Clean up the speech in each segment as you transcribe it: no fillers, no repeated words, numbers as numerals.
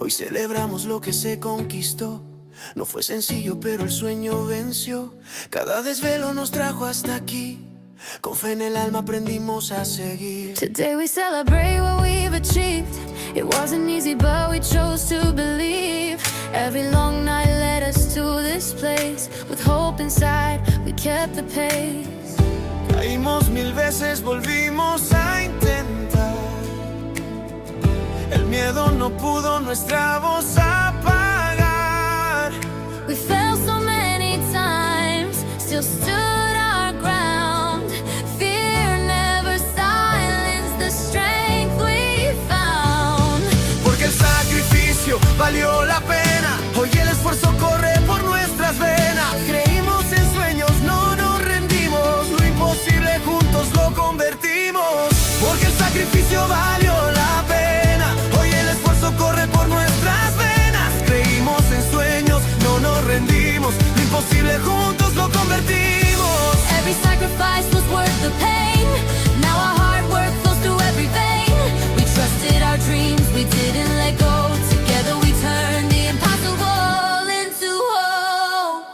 Hoy celebramos lo que se conquistó. No fue sencillo, pero el sueño venció. Cada desvelo nos trajo hasta aquí. Con fe en el alma aprendimos a seguir. Today we celebrate what we've achieved. It wasn't easy, but we chose to believe. Every long night led us to this place. With hope inside, we kept the pace. Caímos 1000 veces, volvimos a intentar. El miedo no pudo nuestra voz apagar. We fell so many times, still stood our ground. Fear never silenced the strength we found. Porque el sacrificio valió la pena. Hoy el esfuerzo corre por nuestras venas. Creímos en sueños, no nos rendimos. Lo imposible juntos lo convertimos. Porque el sacrificio valió la pena. Hoy el esfuerzo corre por nuestras venas. Creímos en sueños, no nos rendimos. Lo imposible juntos lo convertimos. Every sacrifice was worth the pain. Now our hard work flows through every vein. We trusted our dreams, we didn't let go. Together we turned the impossible into hope.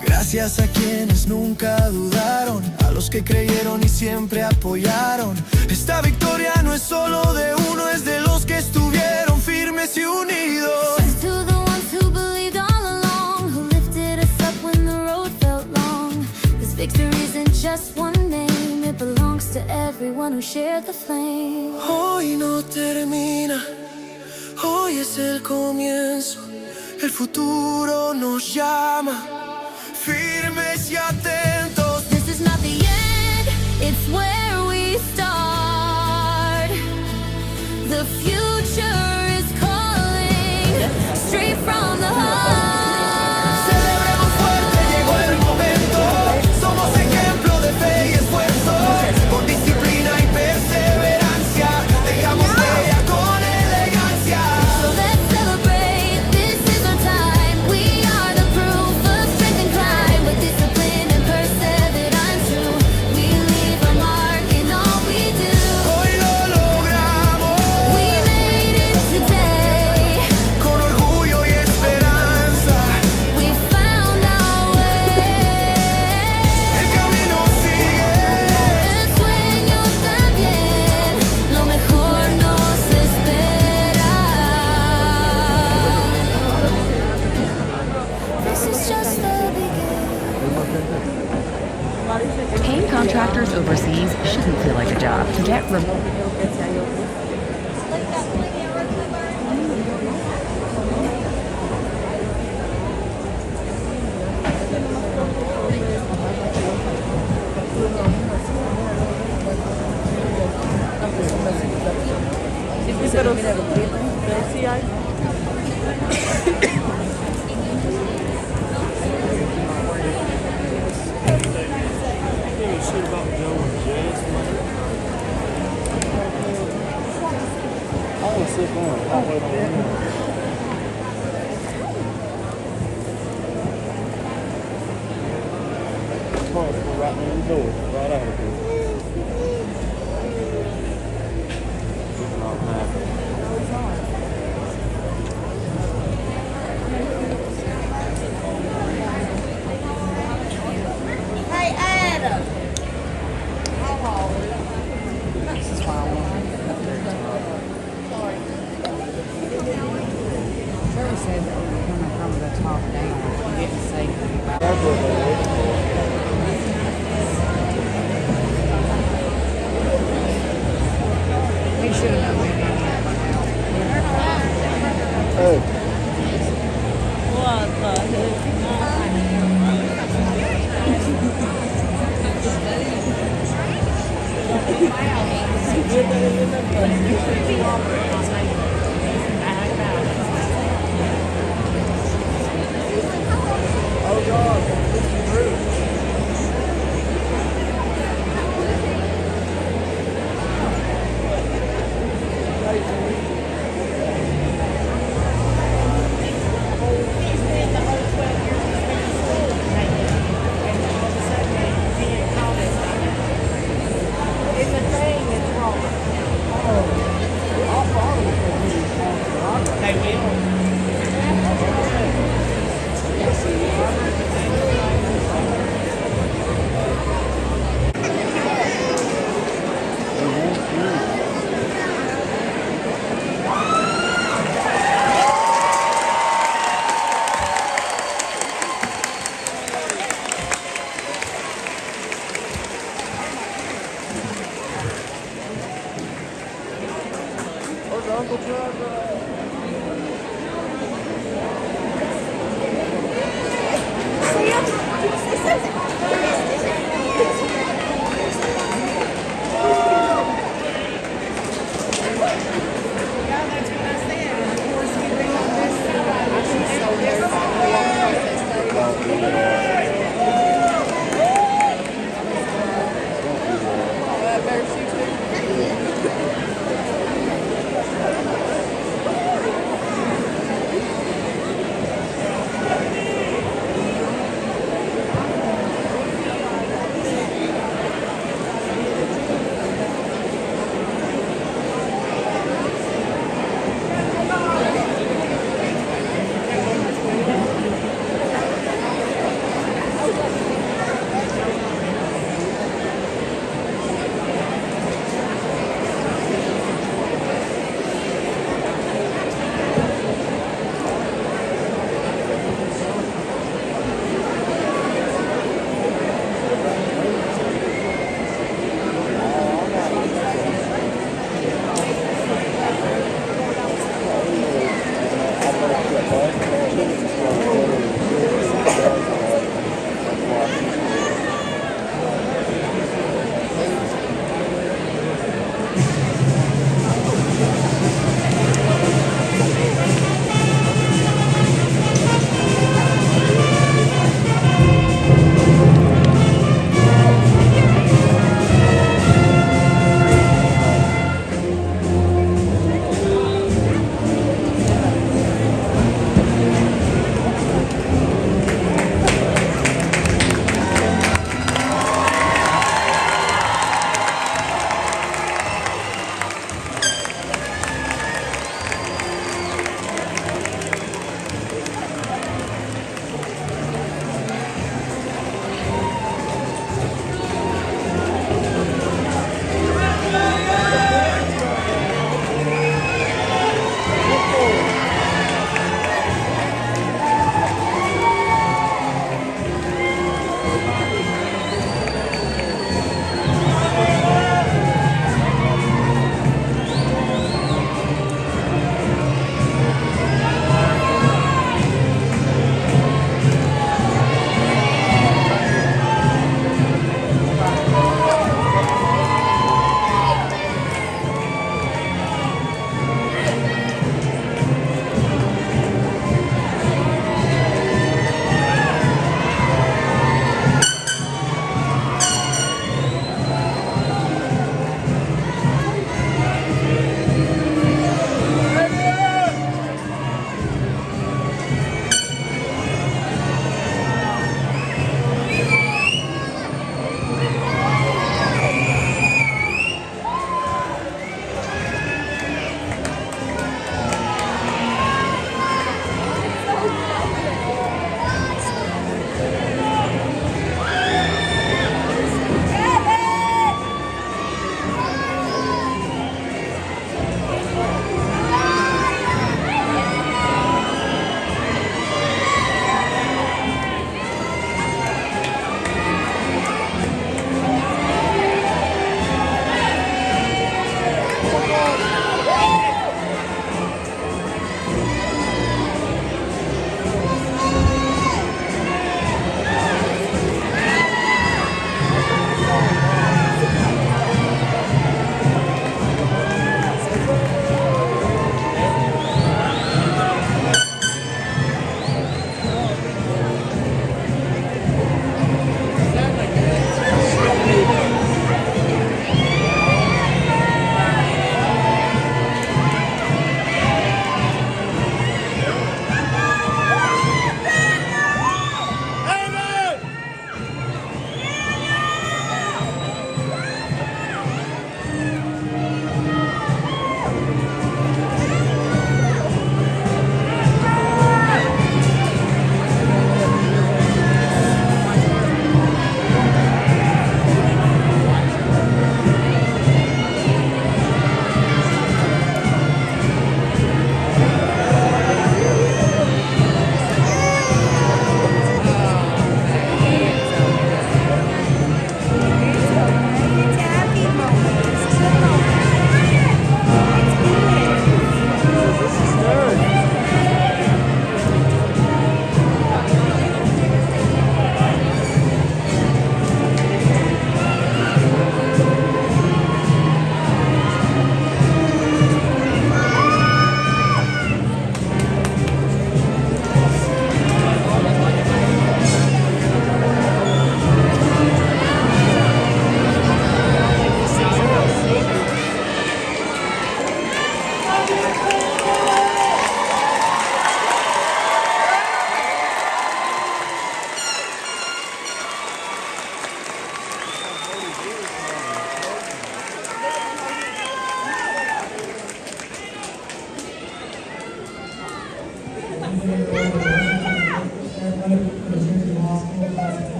Gracias a quienes nunca dudaron, a los que creyeron y siempre apoyaron. Esta victoria no es solo de uno, es de los que estuvieron firmes y unidos. Thanks to the ones who believed all along, who lifted us up when the road felt long. This victory isn't just one name, it belongs to everyone who shared the flame. Hoy no termina, hoy es el comienzo. El futuro nos llama, firmes y atentos. This is not the end, it's where we start. The future is calling, straight from the heart. Celebremos fuerte, llegó el momento. Somos ejemplo de fe y esfuerzo. Con disciplina y perseverancia, dejamos huella con elegancia. So let's celebrate, this is our time. We are the proof of strength and climb. With discipline and perseverance true, we leave a mark in all we do. Hoy lo logramos, We made it today, con orgullo y esperanza. we found our way. El camino sigue. El sueño también, lo mejor nos espera. This is just the beginning. Paying contractors overseas shouldn't feel like a job. Get Jerry said that we're coming from the top down. We didn't say anything about We should have known better.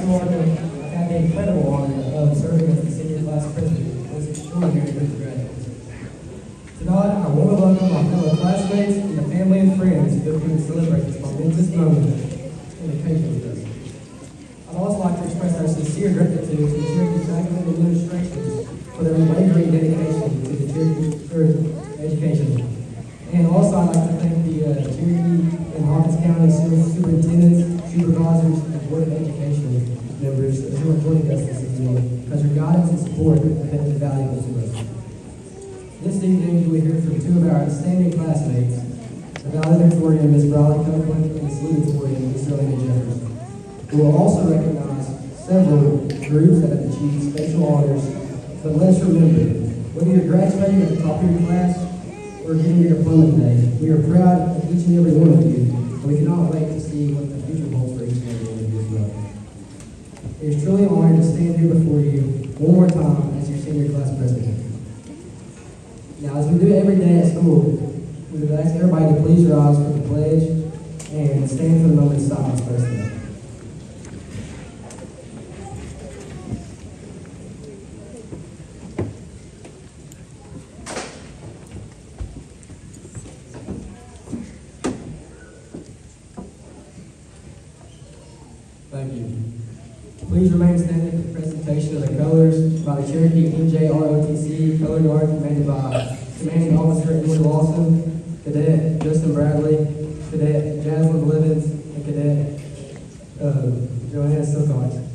morning, I've had the incredible honor of serving as the senior class president of this extraordinary group of graduates. Tonight, I want to welcome my fellow classmates and the family and friends who have been to celebrate this momentous moment and occasion with us. I'd also like to express our sincere gratitude to the Cherokee faculty and administration for their unwavering dedication to the Cherokee education. And also, I'd like to thank the Cherokee and Hawkins County superintendents, supervisors, and Board of Education members who are joining us this evening, because your guidance and support have been invaluable to us. This evening, we hear from two of our outstanding classmates, the valedictorian, Ms. Briley Copeland, and the salutatorian, Ms. Elena Jeffers. We will also recognize several groups that have achieved special honors, but let's remember, whether you're graduating at the top of your class or getting your diploma today, we are proud of each and every one of you, and we cannot wait to see what the future holds for each and every one of you as well. It is truly an honor to stand here before you one more time as your senior class president. Now, as we do every day at school, we would ask everybody to please rise for the pledge and stand for the moment of silence for us today. Thank you. Please remain standing for the presentation of the colors by the Cherokee NJROTC Color Guard commanded by Commanding Officer Emily Lawson, Cadet Justin Bradley, Cadet Jasmine Blevins, and Cadet Joanna Silcox.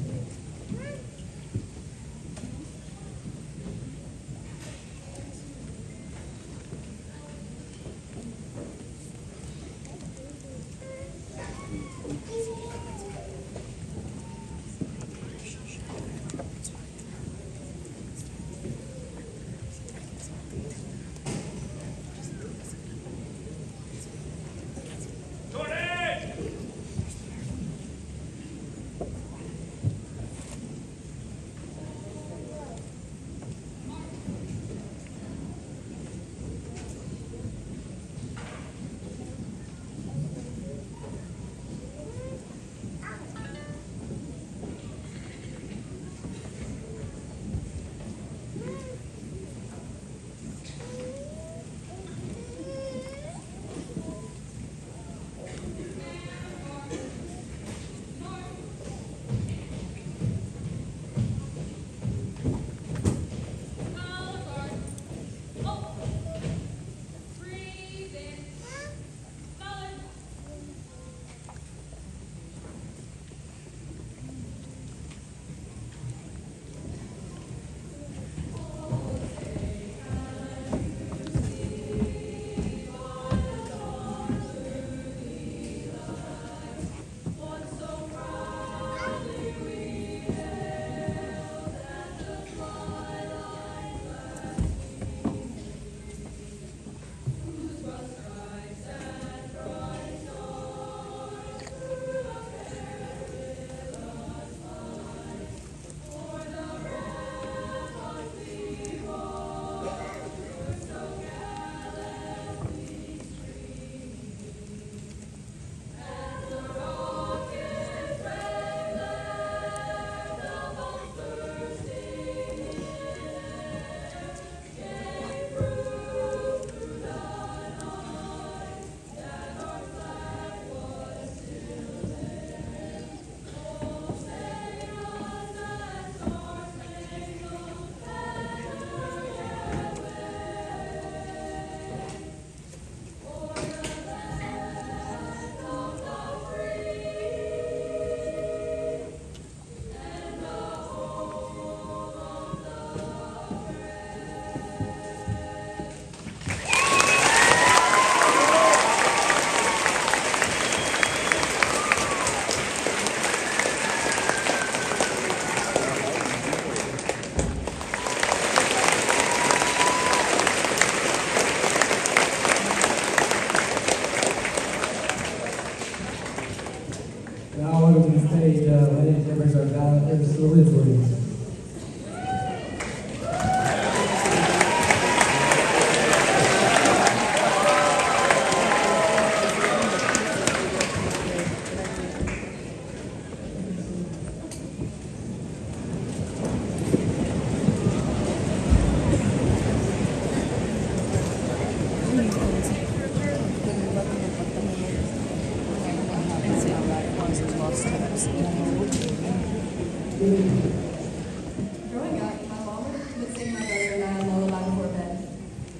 Growing up, my mom would sing my brother and I a lullaby before bed.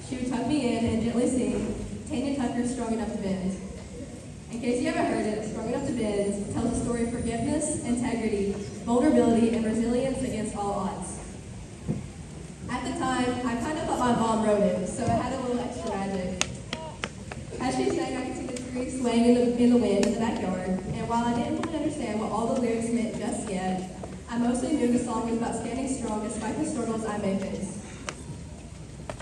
She would tuck me in and gently sing, Tanya Tucker's Strong Enough to Bend. In case you haven't heard it, Strong Enough to Bend tells a story of forgiveness, integrity, vulnerability, and resilience against all odds. At the time, I kind of thought my mom wrote it, so it had a little extra magic. As she sang, I could see the trees swaying in the wind in the backyard, and while I didn't fully understand what all the lyrics meant just yet, I mostly knew the song was about standing strong despite the struggles I may face.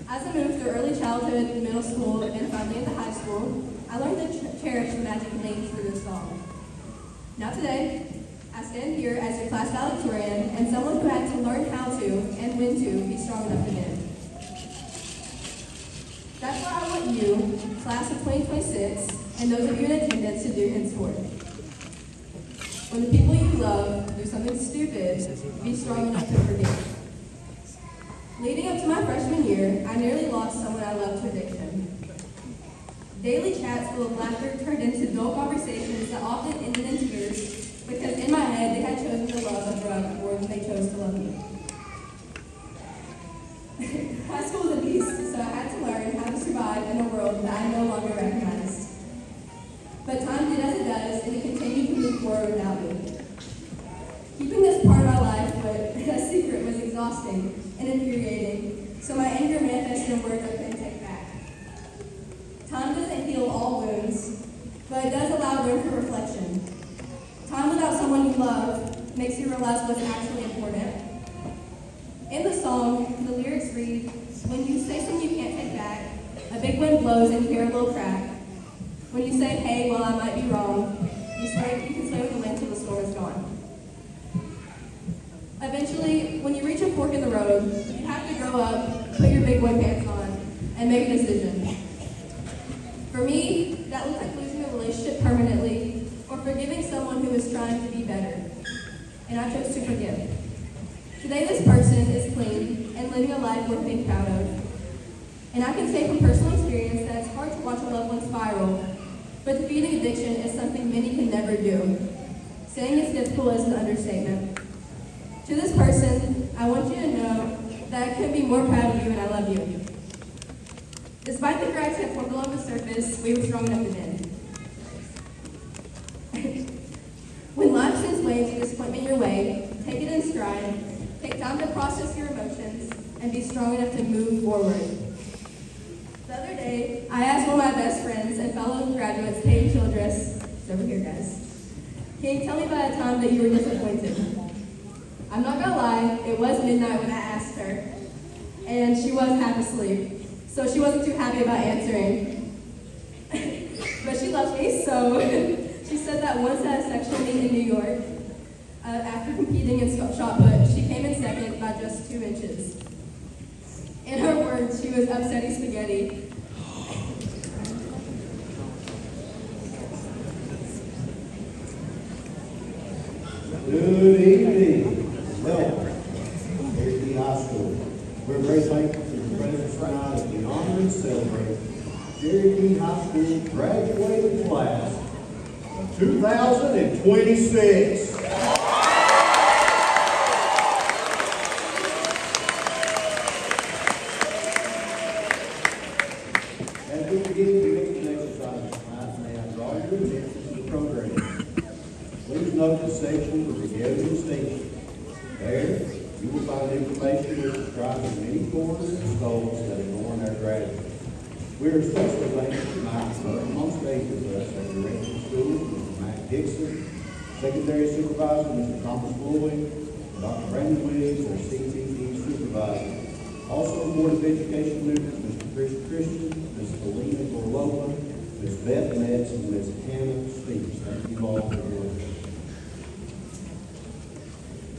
As I moved through early childhood, middle school, and finally into high school, I learned to cherish the magic linked through this song. Now today, I stand here as your class valedictorian and someone who had to learn how to and when to be strong enough to bend. That's what I want you, class of 2026, and those of you in attendance to do henceforth. When the people you love do something stupid, be strong enough to forgive. Leading up to my freshman year, I nearly lost someone I loved to addiction. Daily chats full of laughter turned into dull conversations that often ended in tears because in my head they had chosen to love a drug more than they chose to love me. High school was a beast, so I had to learn how to survive in a world that I no longer recognized. But time did as it does, and it continued to move forward without me. Keeping this part of my life a secret was exhausting and infuriating, so my anger manifested in words I couldn't take back. Time doesn't heal all wounds, but it does allow room for reflection. Time without someone you love makes you realize what's actually important. In the song, the lyrics read, when you say something you can't take back, a big wind blows and you hear a little crack. When you say, hey, well, I might be wrong, you can sway with the wind till the storm is gone. Eventually, when you reach a fork in the road, you have to grow up, put your big boy pants on, and make a decision. For me, that looked like losing a relationship permanently or forgiving someone who was trying to be better. And I chose to forgive. Today, this person is clean and living a life worth being proud of. And I can say from personal experience that it's hard to watch a loved one spiral, but defeating addiction is something many can never do. Saying it's difficult is an understatement. To this person, I want you to know that I couldn't be more proud of you and I love you. Despite the cracks that formed along the surface, we were strong enough to bend. When life sends waves of disappointment your way, take it in stride, take time to process your emotions, and be strong enough to move forward. The other day, I asked one of my best friends and fellow graduates, Paige Childress, it's over here guys, can you tell me about a time that you were disappointed? I'm not gonna lie, it was midnight when I asked her, and she was half asleep, so she wasn't too happy about answering. But she loves me, so she said that once at a section meet in New York, after competing in shot put, she came in second by just 2 inches. In her words, she was upsetting spaghetti. Good evening. Welcome here to the high school. We're very thankful for your presence tonight as we honor and celebrate Cherokee High School graduating class of 2026. As we begin the next exercise tonight, may I draw your attention to the program. Please note this section of the gathering station. There, you will find information describing many forms and goals that adorn our graduates. We are especially thankful tonight for on stage with us our director of schools, Mr. Matt Dixon, secondary supervisor, Mr. Thomas Floyd, and Dr. Brandon Williams, our CTE supervisor. Also, Board of Education members, Mr. Chris Christian, Ms. Felina Gorlola, Ms. Beth Metz, and Ms. Hannah Stevens. Thank you all for your work.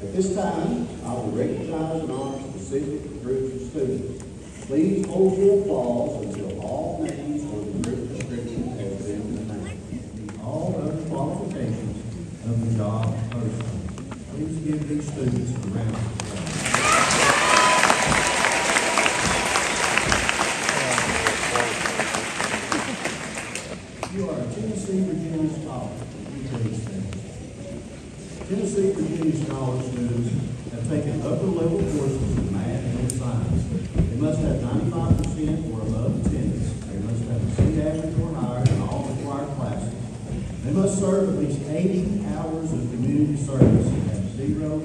At this time, I will recognize and honor specific groups of students. Please hold your applause until all names or the group description has been named. All other qualifications of the job posted. Please give these students a round of applause. You are a Tennessee Virginia Scholar. Tennessee Virginia Scholar students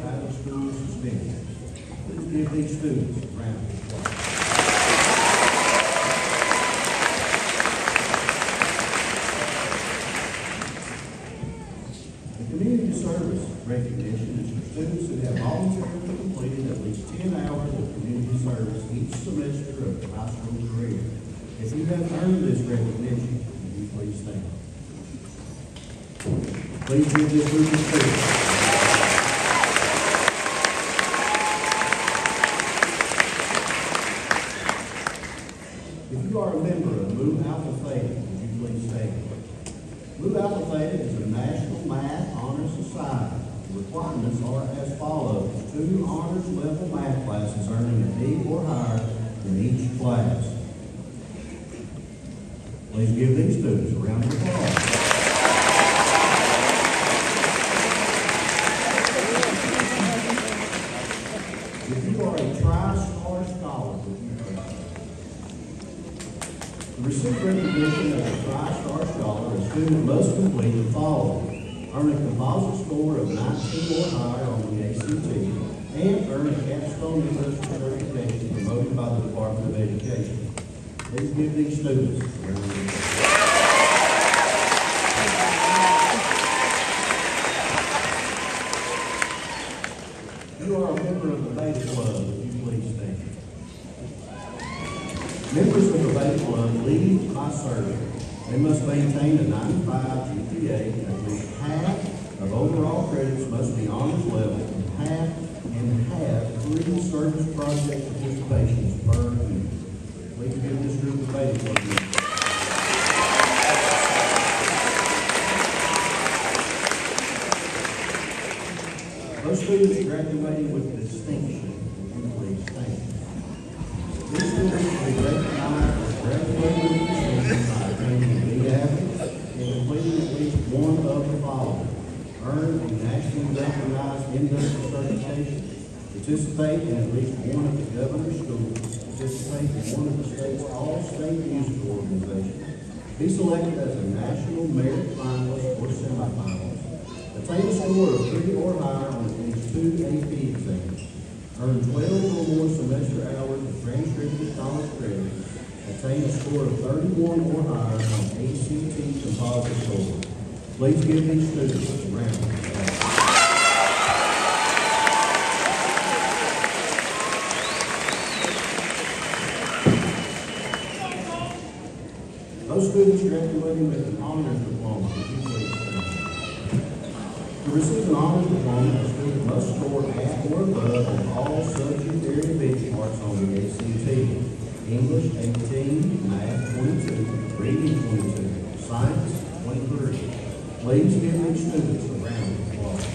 out of school suspensions. Please give these students a round of applause. The community service recognition is for students who have voluntarily completed at least 10 hours of community service each semester of their high school career. If you have earned this recognition, will you please stand? Please give this group a speech. If you are a member of Mu Alpha Theta, would you please stand? Mu Alpha Theta is a national math honor society. The requirements are as follows: 2 honors level math classes earning a D or higher in each class. Please give these students a round of applause. If you are a Tri-Star Scholar, would you please stand? To receive recognition as a Tri-Star Scholar, a student must complete the following: earn a composite score of 19 or higher on the ACT, and earn a capstone university certification promoted by the Department of Education. Please give these students a round of applause. You are a member of the Beta Club, would you please stand? Members of the Beta Club lead by serving. They must maintain a 95 GPA, at least half of overall credits must be honors level, and have 3 service project participations per year. Please give this group a Beta Club member. Those students graduating with distinction, would you please stand? These students will be recognized as graduating with distinction by attaining a B average and completing at least one of the following: earn a nationally recognized industry certification, participate in at least one of the governor's schools, participate in one of the state's all-state music organizations, be selected as a national merit finalist or semifinalist, attain a score of 3 or higher on at least 2 AP exams, earn 12 or more semester hours of transcripted college credit, attain a score of 31 or higher on ACT composite score. Please give these students a round of applause. Those students graduating with an honors diploma, would you please stand? To receive an honors diploma, a student must score at or above on all subject area benchmarks on the ACT. English 18, Math 22, Reading 22, Science 23. Please give these students a round of applause.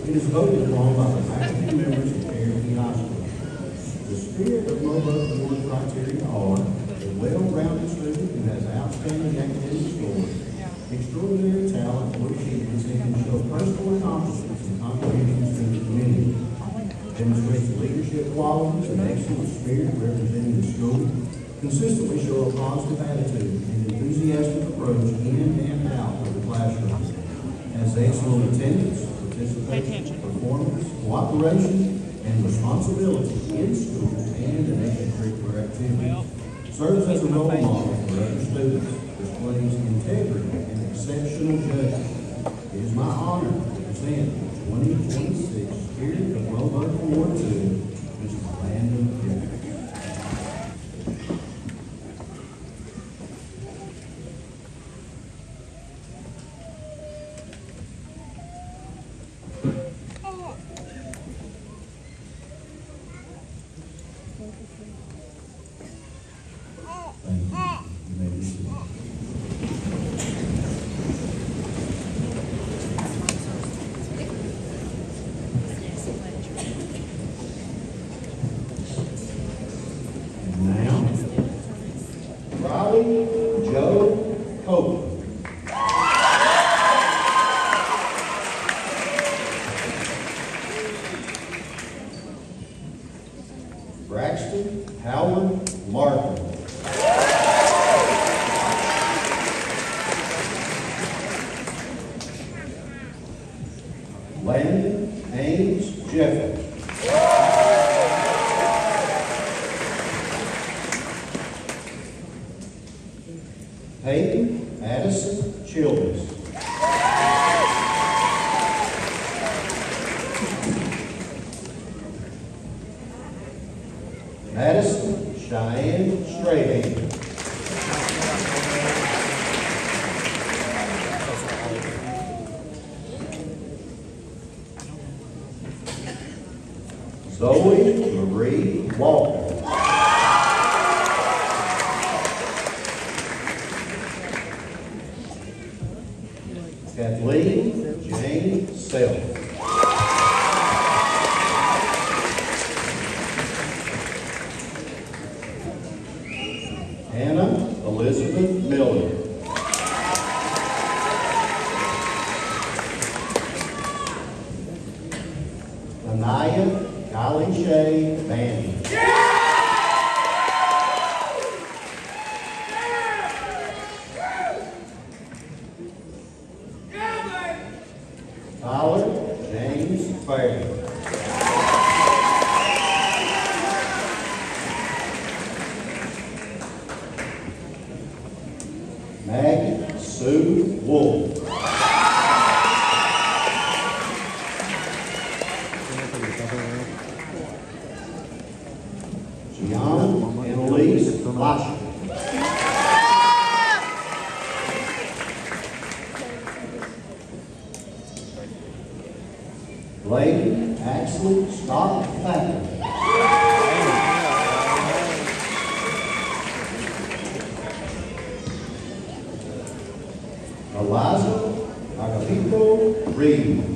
It is voted upon by the faculty members of Cherokee High School. The spirit of MOBUC award criteria are a well-rounded student who has outstanding academic scores, extraordinary talent or achievements, and can show personal accomplishments and contributions to the community, demonstrates leadership qualities and excellent spirit representing the school, consistently show a positive attitude and enthusiastic approach in and out of the classroom, has excellent attendance, participation, performance, cooperation, and responsibility in school and in extracurricular activities, serves as a role model for other students, displays integrity and exceptional judgment. It is my honor to present the 2026 Spirit of MOBUC Award to Mr. Landon Pickett. Jackson Howard Martin. Landon Ames Jeffers. Peyton Addison Childers. Madison Cheyenne Strahan. Zoe Marie Walker. Kathleen Jane Self. Hannah Elizabeth Miller. Anaya Kylie Shay Bandy. Tyler James Fair. Maggie Sue Wolf. Gianna Annalise Lasher. Lady Ashley Scott Thacker. Eliza Agapito Reed.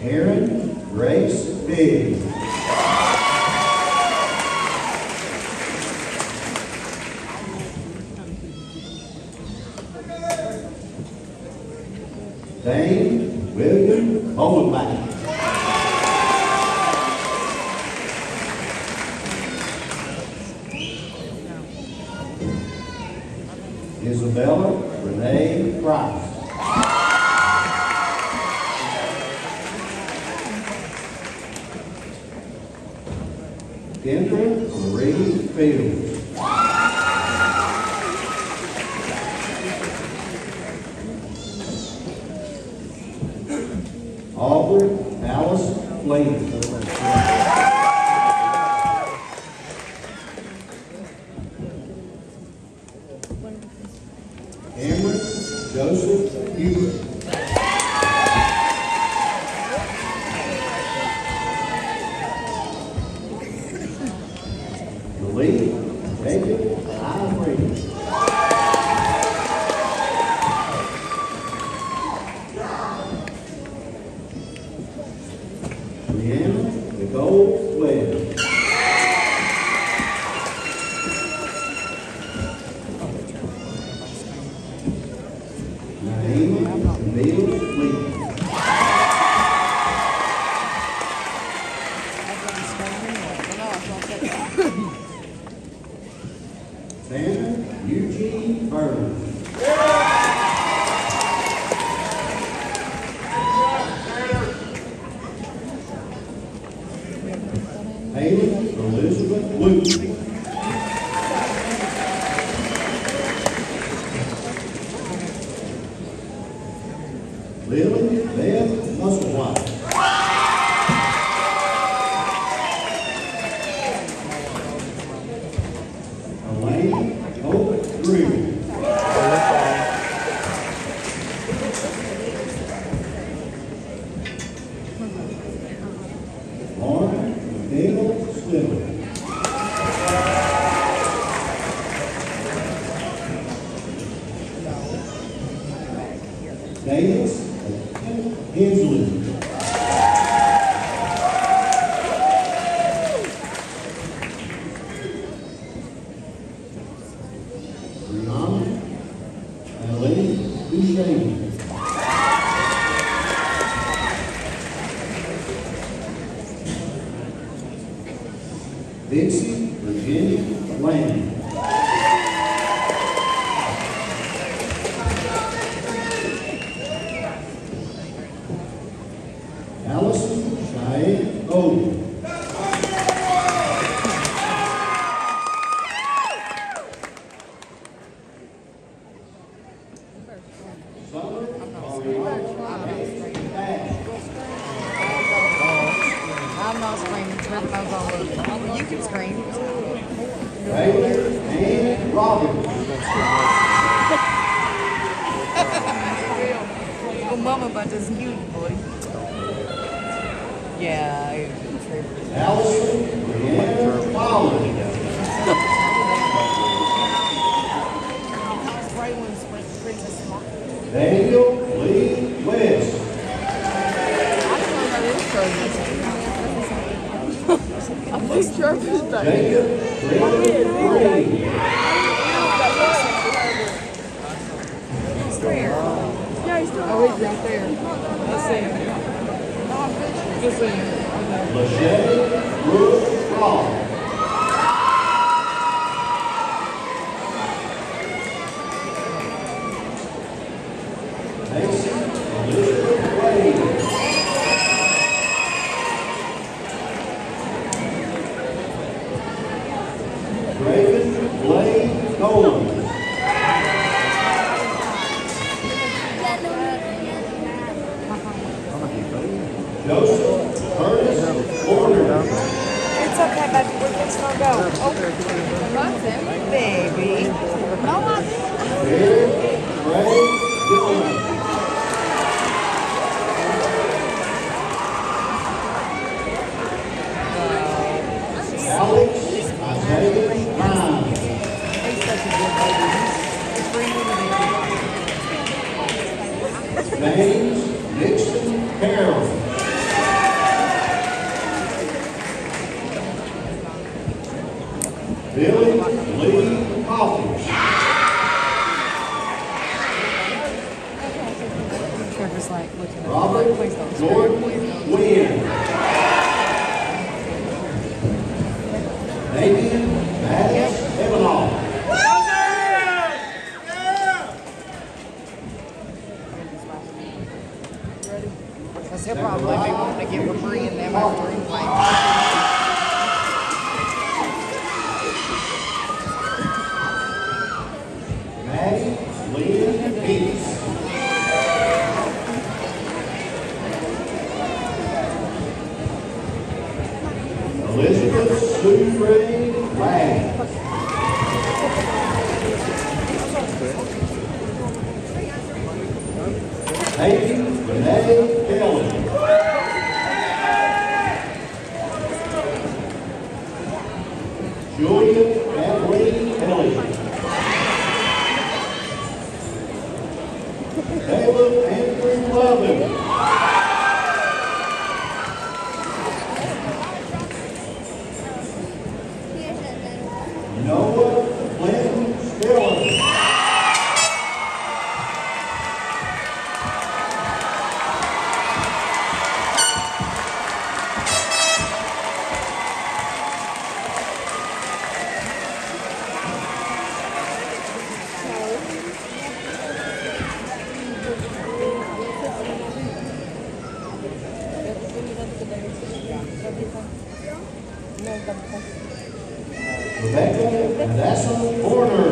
Erin Grace Biggs. Dane William Bowenback. Isabella Renee Price. Kendra Marie Fields. Aubrey Alice Flynn. Cameron Joseph Hubert. Lee Jacob Ivory. Brianna Nicole Webb. Naima Camille Lee. Sandra Eugene Burns. Haley Elizabeth Luke. Lily Beth Musselwhite. Elaine Hope Drew. Lauren Dale Stiller. Davis Hensley. Brianna Annalise Dixie Virginia Land. Allison Cheyenne Odom. Summer I'm not screaming. Turn those all over. You can scream. Taylor and Roberts. Your mama about this cute boy. Yeah. Allison Brianna Fowler. Daniel Lee West. Jacob Trevor Green. Oh, he's right there. Let's see him. Let's see him. Lachey Brooke Ross. Mason Elizabeth Wade. Raven Blake Nolan. Joseph Curtis Warner. It's okay, baby. We're just gonna go. Oh, baby. No, I didn't. Derek Ray Dillon. Alex Isaiah Ryan. He's such a good baby. He's bringing it in. James Nixon Carroll. Billy Lee Coffey. Trevor's like looking at Robert please don't Jordan Wynn. Damian Maddox Evanoff. Because he'll probably be wanting to get with Bree and them over anyway. Maddie Lynn Peace. Elizabeth Sue Ray Wang. Hayden Renee Kelly. Julia Kathleen Kelly. Caleb Andrew Lovin. Noah Clinton Stiller. Rebecca Vanessa Porter.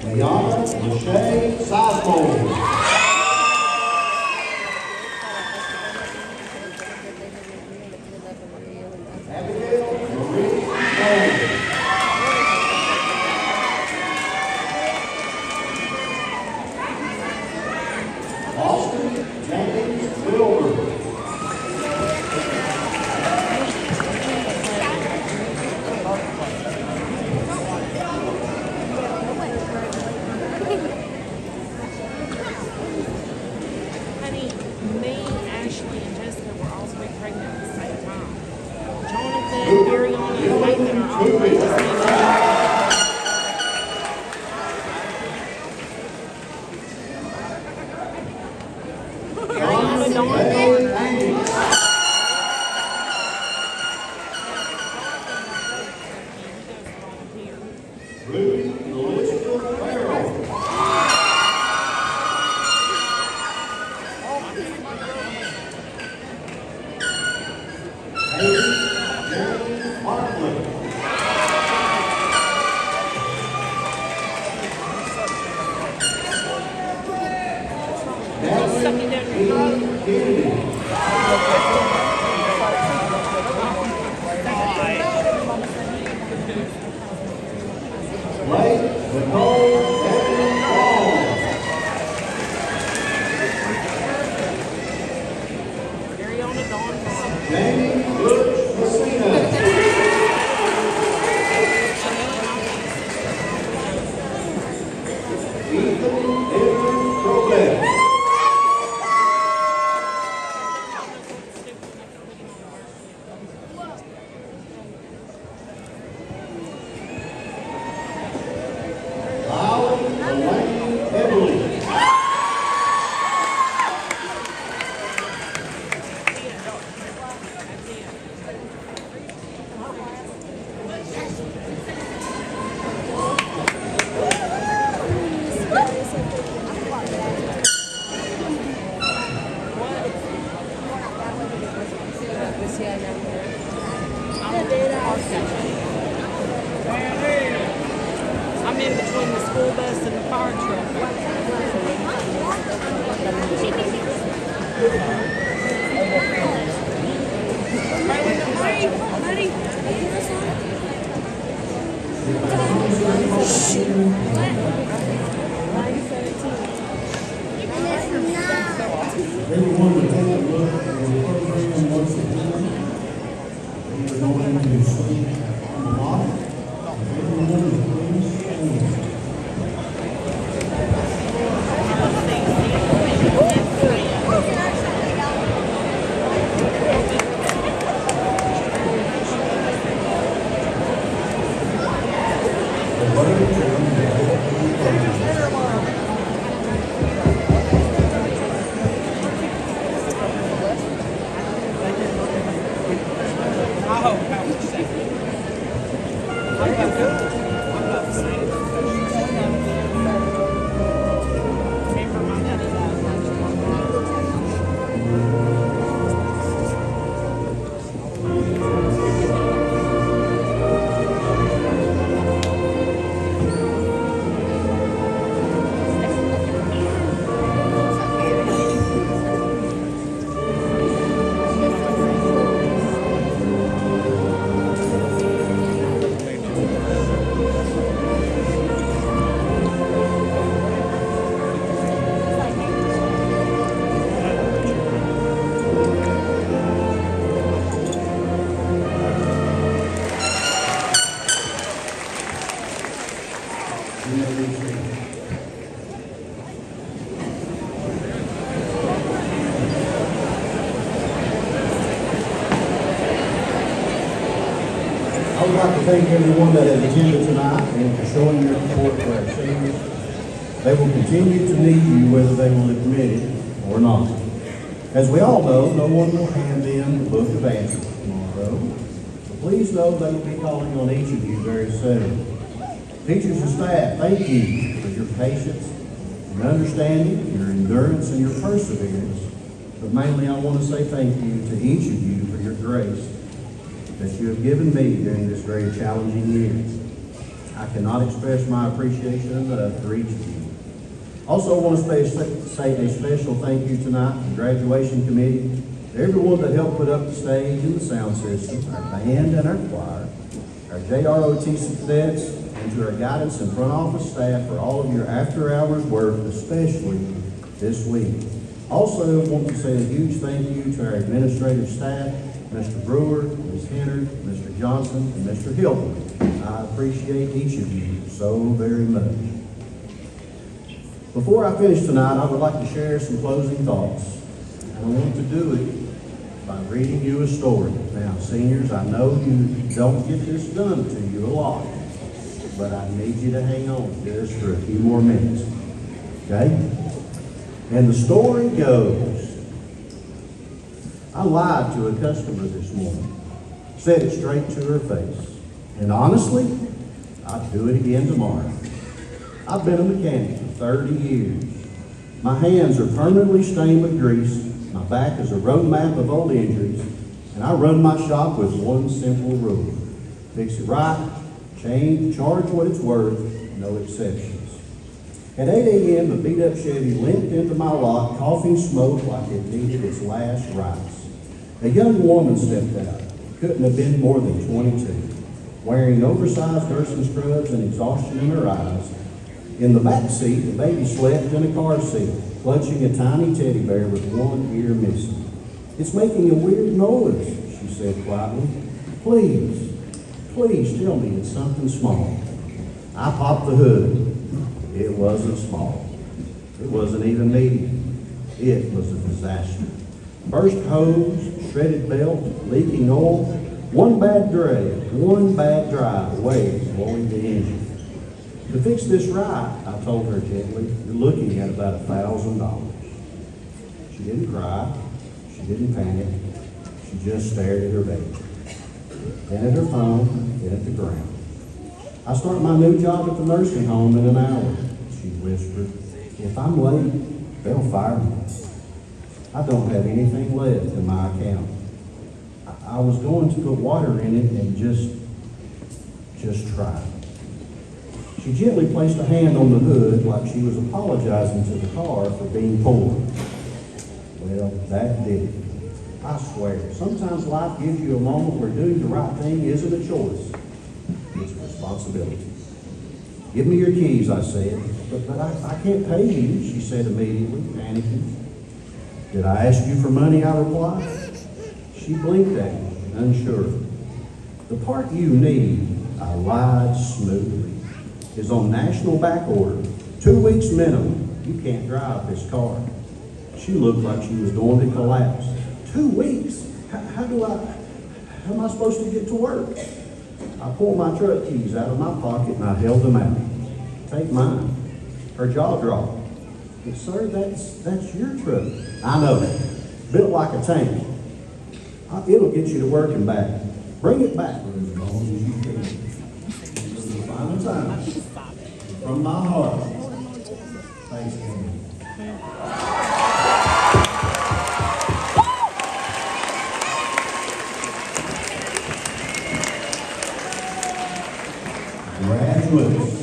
Liana Lachey Sizemore. Abigail Marie Cole. Austin James Wilbur. I'm in between the school bus and the fire truck. Everyone would take a look at the program once again. We're going to sleep on the lot. Everyone would please stand. I would like to thank everyone that has attended tonight and for showing your support for our seniors. They will continue to need you whether they will admit it or not. As we all know, no one will hand in the book of answers tomorrow. So please know they will be calling on each of you very soon. Teachers and staff, thank you for your patience, your understanding, your endurance, and your perseverance. But mainly I want to say thank you to each of you for your grace that you have given me during this very challenging year. I cannot express my appreciation enough for each of you. Also, I want to say a special thank you tonight to the graduation committee, to everyone that helped put up the stage and the sound system, our band and our choir, our JROTC cadets, and to our guidance and front office staff for all of your after-hours work, especially this week. Also, I want to say a huge thank you to our administrative staff, Mr. Brewer, Ms. Henner, Mr. Johnson, and Mr. Hilton. I appreciate each of you so very much. Before I finish tonight, I would like to share some closing thoughts. And I want to do it by reading you a story. Now, seniors, I know you don't get this done to you a lot, but I need you to hang on just for a few more minutes, okay? And the story goes, I lied to a customer this morning, said it straight to her face, and honestly, I'd do it again tomorrow. I've been a mechanic for 30 years. My hands are permanently stained with grease, my back is a road map of old injuries, and I run my shop with one simple rule. Fix it right, charge what it's worth, no exceptions. At 8 a.m., a beat-up Chevy limped into my lot, coughing smoke like it needed its last rites. A young woman stepped out, couldn't have been more than 22, wearing oversized nursing scrubs and exhaustion in her eyes. In the back seat, the baby slept in a car seat, clutching a tiny teddy bear with one ear missing. It's making a weird noise, she said quietly. Please tell me it's something small. I popped the hood. It wasn't small. It wasn't even medium. It was a disaster. Burst hose, shredded belt, leaking oil, one bad drive away from blowing the engine. To fix this right, I told her gently, you're looking at about $1,000. She didn't cry. She didn't panic. She just stared at her baby. Then at her phone, then at the ground. I start my new job at the nursing home in an hour, she whispered. If I'm late, they'll fire me. I don't have anything left in my account. I was going to put water in it and just try. She gently placed a hand on the hood like she was apologizing to the car for being poor. Well, that did it. I swear, sometimes life gives you a moment where doing the right thing isn't a choice. It's a responsibility. Give me your keys, I said. But I can't pay you, she said immediately, panicking. Did I ask you for money, I replied. She blinked at me, unsure. The part you need, I lied smoothly, is on national back order. 2 weeks minimum. You can't drive this car. She looked like she was going to collapse. 2 weeks? How am I supposed to get to work? I pulled my truck keys out of my pocket and I held them out. Take mine. Her jaw dropped. But sir, that's your truck. I know. Built like a tank. It'll get you to work and back. Bring it back for as long as you can. This is the final time. From my heart. Thanks, Amy. Graduates,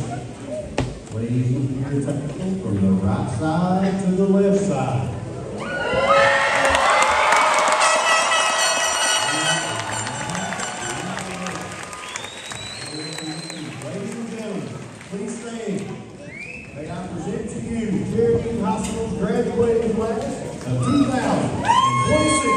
please look your table from the right side to the left side. Ladies and gentlemen, please stand. May I present to you Cherokee High School's graduating class of 2026.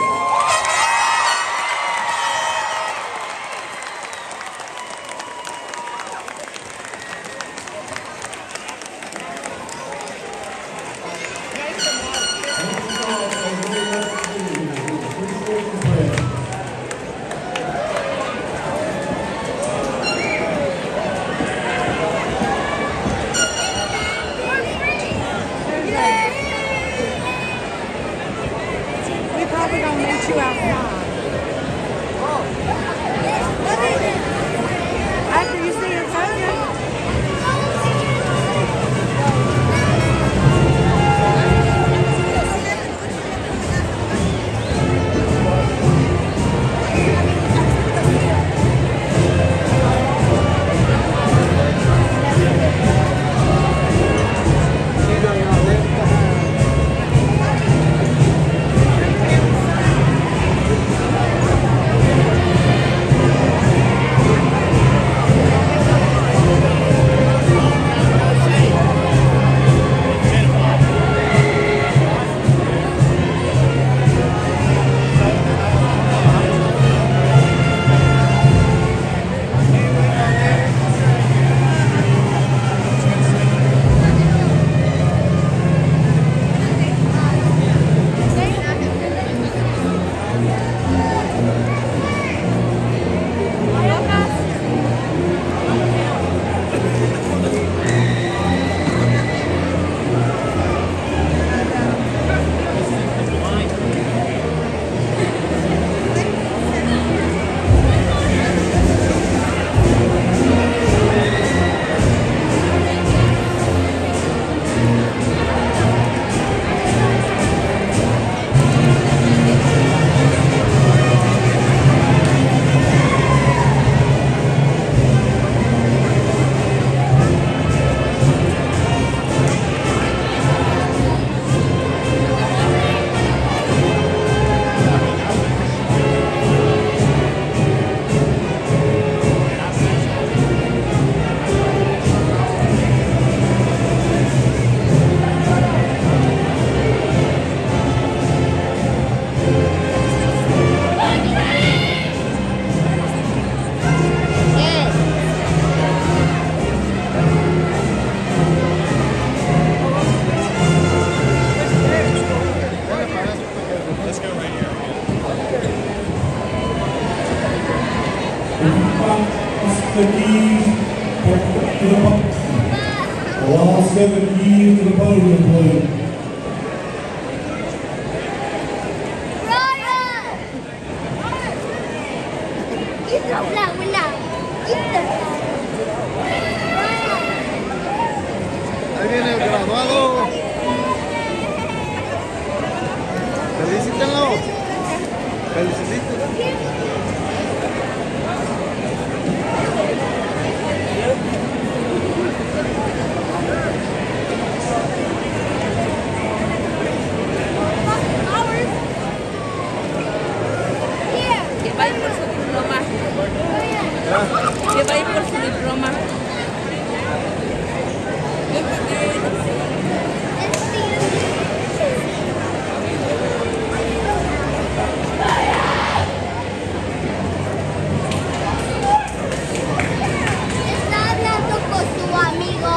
pass the keys to the podium. All 7 keys to the podium, please. Ahí viene el graduado. Felicítenlo. Felicítenlo. Que va a ir por su diploma. Que va a ir por su diploma. Está hablando con su amigo.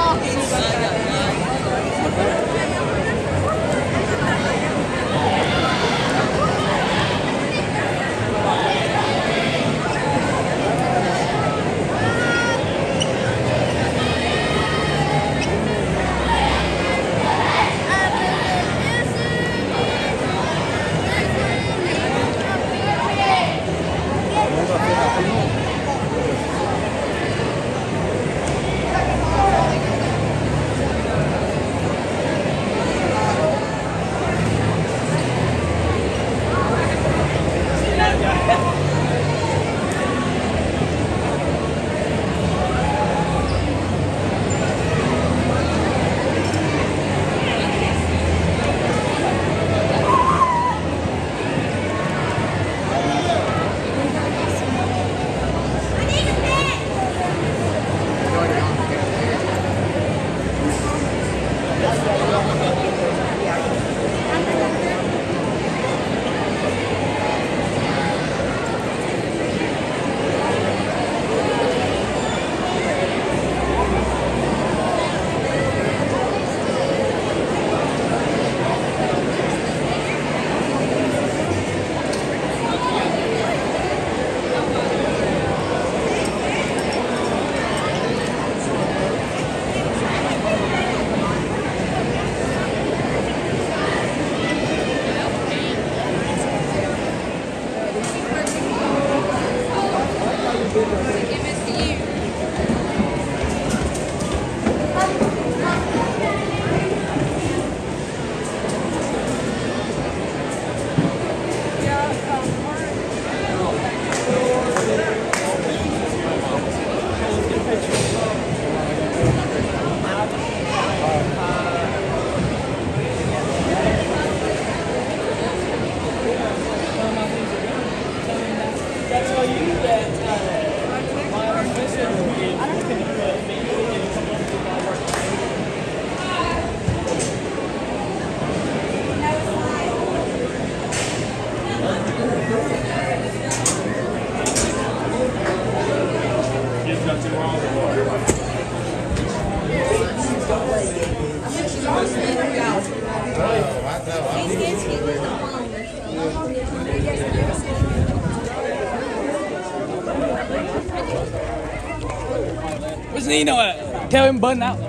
Where's Nino at? Tell him button out.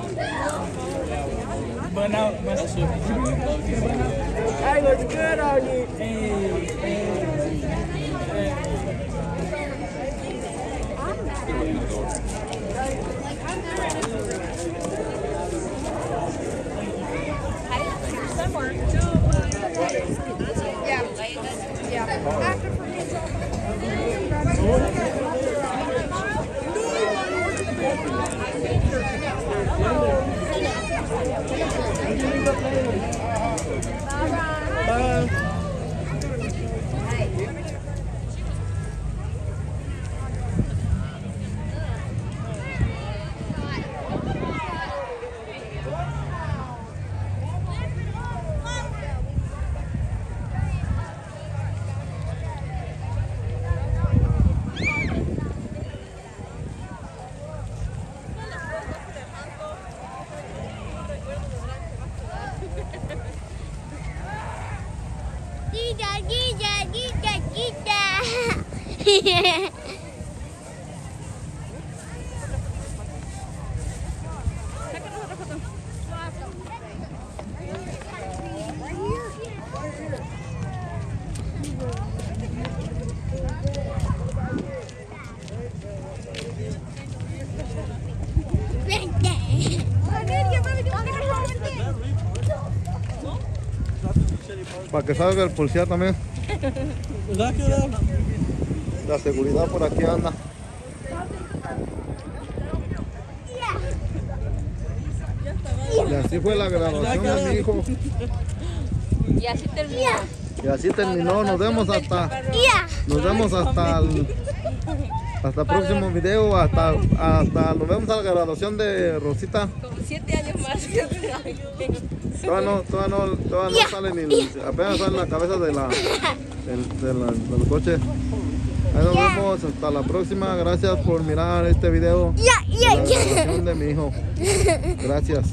Button out. Hey, looks good on you. Para que salga el policía también. La seguridad por aquí anda. Y así fue la graduación de mi hijo. Y así terminó. Y así terminó. Nos vemos hasta el próximo video. Hasta nos vemos a la graduación de Rosita. Como 7 años más. Todavía no sale ni apenas sale la cabeza del coche. Ahí nos vemos hasta la próxima. Gracias por mirar este video de la graduación de mi hijo. Gracias.